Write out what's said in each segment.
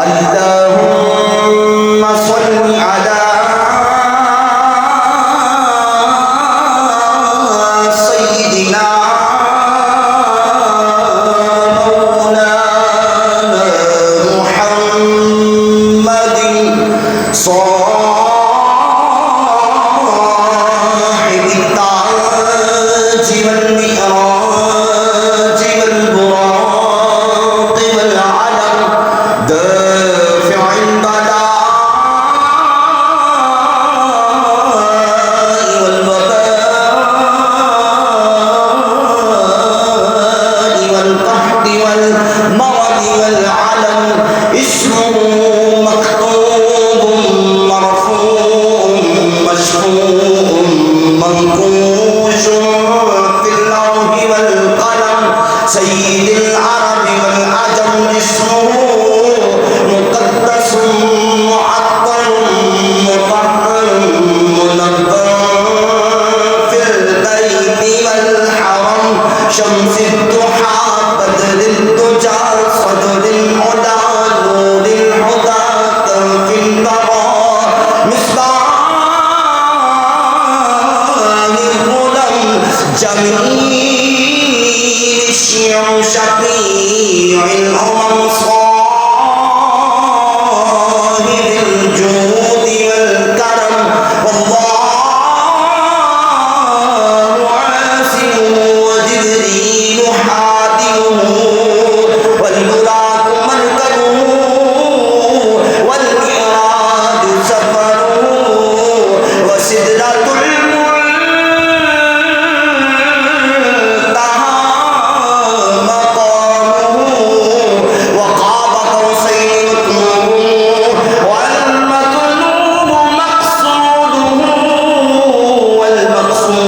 اللهم صل على سيدنا مولانا محمد صاحب التاج والمئراج والبراق والعلم دافع البلاء والوباء والقحط والمرض والعلم اسمه مكتوب مرفوع مشفوع منقوش في اللوح والقلم سيد العرب والعجم اسمه مقدس معطر مطهر منظر في البيت والحرم شمس الضحى بدر الدجى صدر العلا نور الهدى كنف البرى مصباح الظلم جميل الشيوع شفيع الأمم صاحب الجود والكرم والله عاصم وجبريل حادمه والبراق مركبه والمعراج سفره وسدرة المنتهى مقامه وقاب قوسين مطلوبه والمطلوب مقصوده والمقصود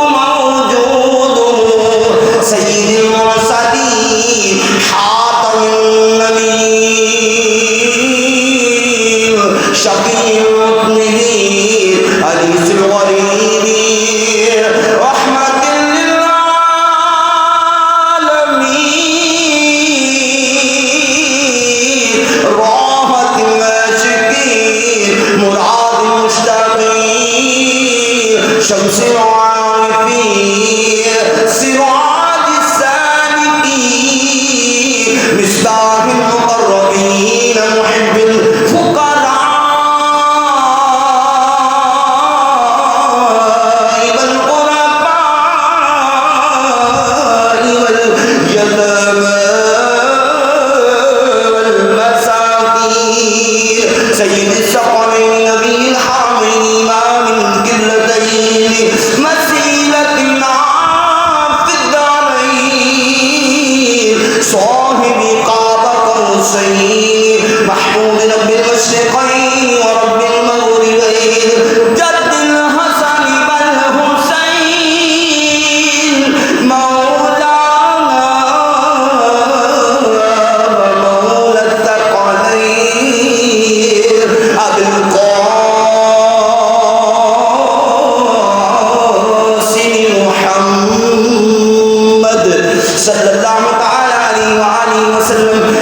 موجوده سيد المرسلين حاتم النبيين شفيع المذنبين أنيس الغريبين رحمة للعالمين راحة الناشئين مراد المشتاقين شمس العارفين سراج السالكين مصباح المقربين محب الفقراء والغرباء واليتامى والمساكين سيد الثقلين نبي الحرمين إمام القبلتين مسيلتنا في الدارين صاحب قاب قوسين محمود رب المشرقين ورب المغربين جد الحسن والحسين مولانا ومولى الثقلين أبي القاسم محمد صلى الله تعالى عليه وآله وسلم